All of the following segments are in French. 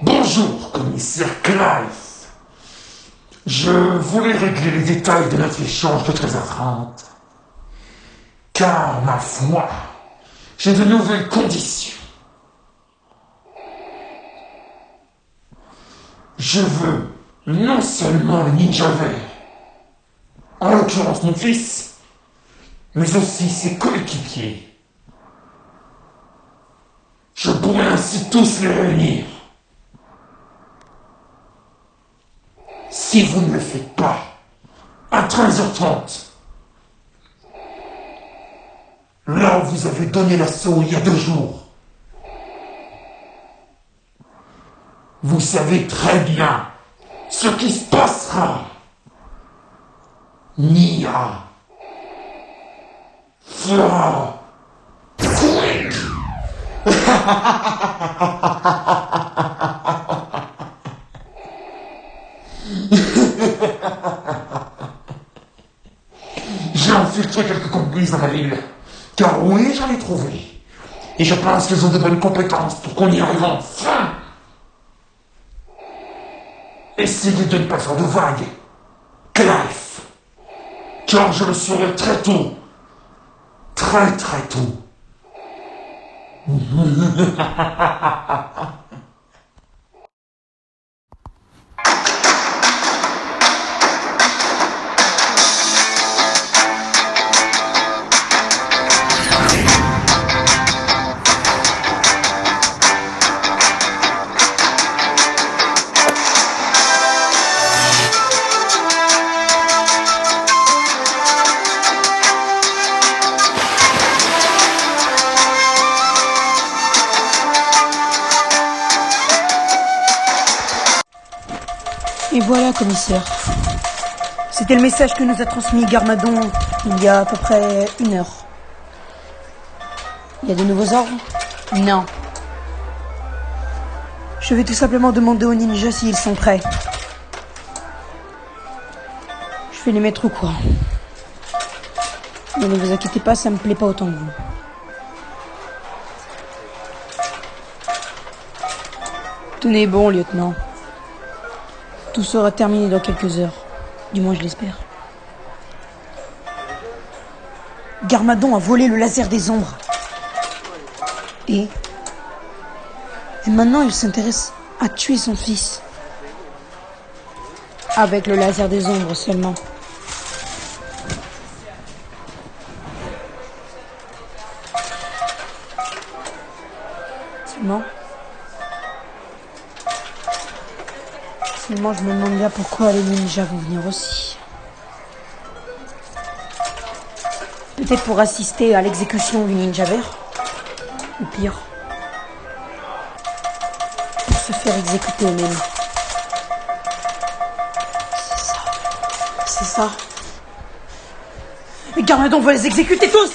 Bonjour, commissaire Clive. Je voulais régler les détails de notre échange de 13h30. Car, ma foi, j'ai de nouvelles conditions. Je veux non seulement le ninja vert, en l'occurrence mon fils, mais aussi ses coéquipiers. Je pourrais ainsi tous les réunir. Si vous ne le faites pas, à 13h30, là où vous avez donné l'assaut il y a 2 jours, vous savez très bien ce qui se passera. Nia fera fouet. J'ai infiltré quelques complices dans la ville, car oui, j'en ai trouvé. Et je pense qu'ils ont de bonnes compétences pour qu'on y arrive enfin. Essayez de ne pas faire de vagues, Clive, car je le saurai très tôt. Très très tôt. Et voilà, commissaire. C'était le message que nous a transmis Garmadon il y a à peu près 1 heure. Il y a de nouveaux ordres? Non. Je vais tout simplement demander aux ninjas s'ils sont prêts. Je vais les mettre au courant. Mais ne vous inquiétez pas, ça me plaît pas autant que vous. Tenez bon, lieutenant. Tout sera terminé dans quelques heures. Du moins, je l'espère. Garmadon a volé le laser des ombres. Et maintenant, il s'intéresse à tuer son fils. Avec le laser des ombres seulement. Seulement, je me demande bien pourquoi les ninjas vont venir aussi. Peut-être pour assister à l'exécution du ninja vert. Ou pire, pour se faire exécuter eux-mêmes. C'est ça. Mais Garmadon va les exécuter tous!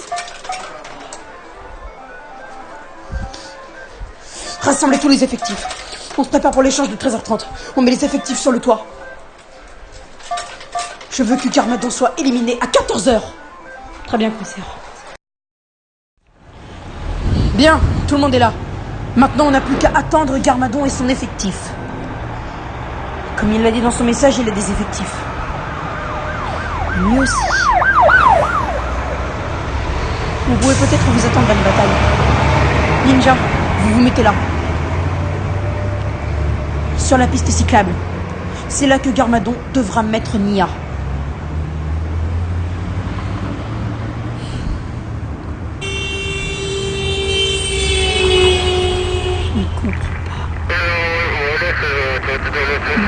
Rassemblez tous les effectifs. On se prépare pour l'échange de 13h30. On met les effectifs sur le toit. Je veux que Garmadon soit éliminé à 14h. Très bien, commissaire. Bien, tout le monde est là. Maintenant, on n'a plus qu'à attendre Garmadon et son effectif. Comme il l'a dit dans son message, il a des effectifs. Lui aussi. Vous pouvez peut-être vous attendre à une bataille. Ninja, vous vous mettez là. Sur la piste cyclable. C'est là que Garmadon devra mettre Nia. Je ne comprends pas.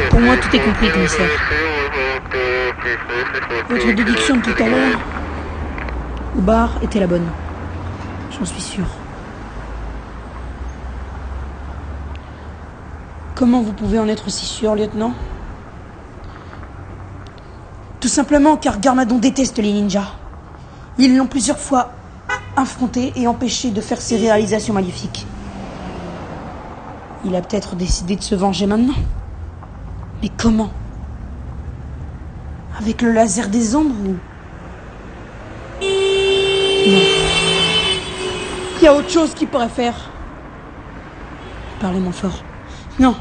Pour moi, tout est compris, commissaire. Votre déduction de tout à l'heure au bar était la bonne. J'en suis sûre. Comment vous pouvez en être si sûr, lieutenant? Tout simplement car Garmadon déteste les ninjas. Ils l'ont plusieurs fois affronté et empêché de faire ses réalisations maléfiques. Il a peut-être décidé de se venger maintenant. Mais comment? Avec le laser des ombres ou... Non. Il y a autre chose qu'il pourrait faire. Parlez moins fort. Non,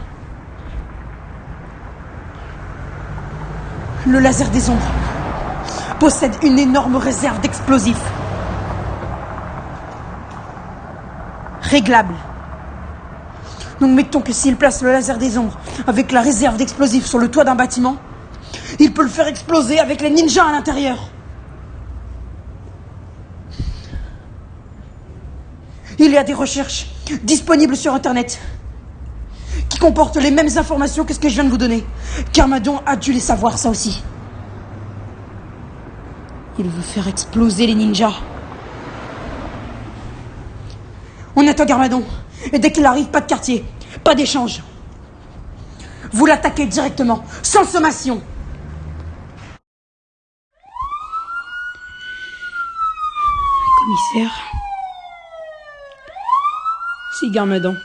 Le laser des ombres possède une énorme réserve d'explosifs. Réglable. Donc mettons que s'il place le laser des ombres avec la réserve d'explosifs sur le toit d'un bâtiment, il peut le faire exploser avec les ninjas à l'intérieur. Il y a des recherches disponibles sur Internet qui comportent les mêmes informations que ce que je viens de vous donner. Garmadon a dû les savoir, ça aussi. Il veut faire exploser les ninjas. On attend Garmadon. Et dès qu'il arrive, pas de quartier, pas d'échange. Vous l'attaquez directement, sans sommation. Commissaire, c'est Garmadon.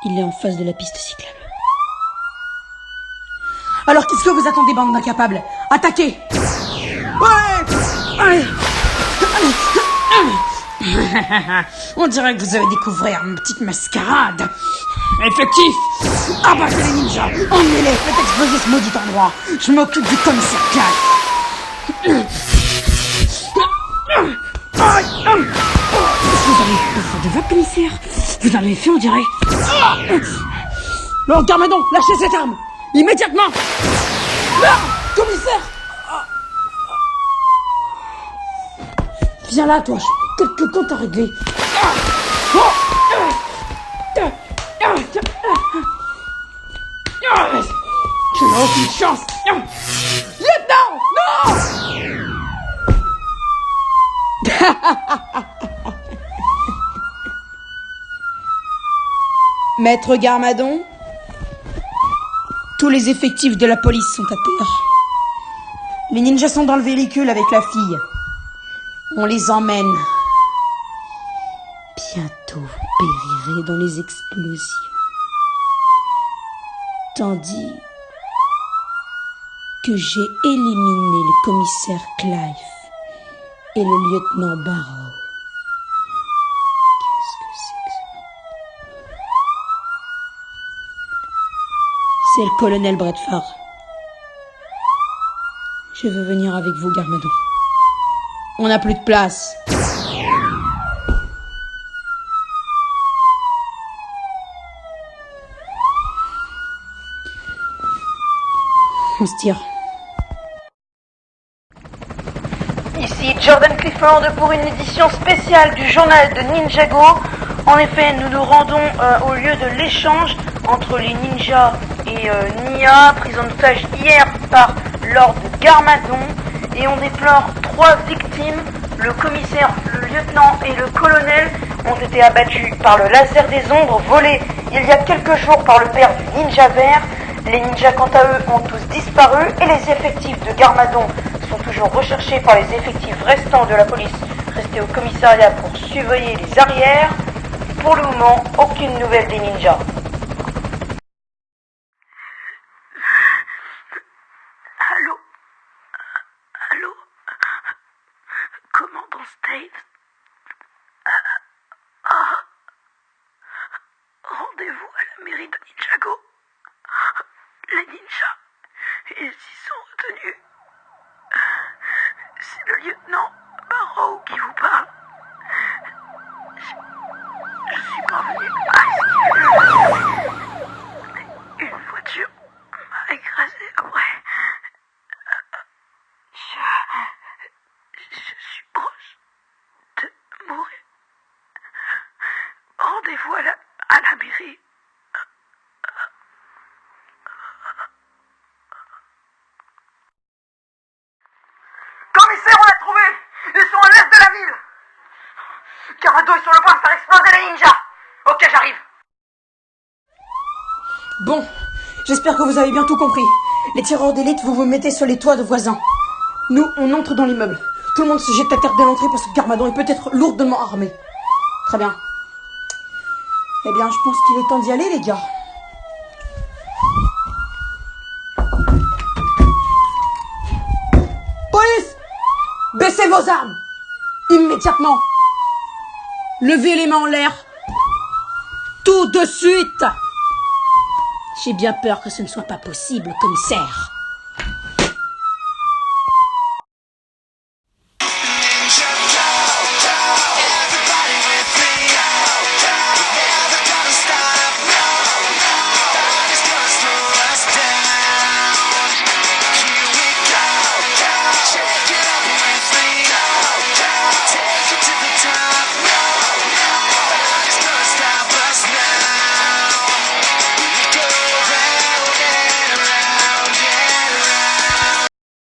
Il est en face de la piste cyclable. Alors qu'est-ce que vous attendez, bande d'incapables? Attaquez! Ouais! Allez! On dirait que vous avez découvert une petite mascarade. Effectif! Abattez les ninjas! Emmenez-les! Faites exploser ce maudit endroit! Je m'occupe du commissaire Clive! Vous avez fait de votre commissaire? Vous en avez fait, on dirait. Lord Garmadon, lâchez cette arme! Immédiatement! Ah, commissaire! Viens là, toi, quelques comptes à régler. Tu n'as aucune chance! Lieutenant! Non! Maître Garmadon, tous les effectifs de la police sont à terre. Les ninjas sont dans le véhicule avec la fille. On les emmène. Bientôt, vous périrez dans les explosions. Tandis que j'ai éliminé le commissaire Clive et le lieutenant Barrow. Qu'est-ce que c'est que ça? C'est le colonel Bradford. Je veux venir avec vous, Garmadon. On n'a plus de place. On se tire. Ici Jordan Clifford pour une édition spéciale du journal de Ninjago. En effet, nous nous rendons au lieu de l'échange entre les ninjas et Nia, prise en otage hier par Lord Garmadon. Et on déplore 3 victimes. Le commissaire, le lieutenant et le colonel ont été abattus par le laser des ombres volé il y a quelques jours par le père du ninja vert. Les ninjas, quant à eux, ont tous disparu et les effectifs de Garmadon sont toujours recherchés par les effectifs restants de la police restés au commissariat pour surveiller les arrières. Pour le moment, aucune nouvelle des ninjas. Allô? Allô? Commandant Stave? Rendez-vous à la mairie de Ninjago. Les ninjas, ils y sont retenus. C'est le lieutenant Barrow qui vous parle. Je suis parvenu à esquiver. Une voiture m'a écrasé après. Je suis proche de mourir. Rendez-vous à la mairie. Commissaire, on l'a trouvé! Ils sont à l'est de la ville! Garmadon est sur le point de faire exploser les ninjas! Ok, j'arrive! Bon, j'espère que vous avez bien tout compris. Les tireurs d'élite, vous vous mettez sur les toits de voisins. Nous, on entre dans l'immeuble. Tout le monde se jette à terre dès l'entrée parce que Garmadon est peut-être lourdement armé. Très bien. Eh bien, je pense qu'il est temps d'y aller, les gars. Police! Baissez vos armes! Immédiatement! Levez les mains en l'air! Tout de suite! J'ai bien peur que ce ne soit pas possible, commissaire.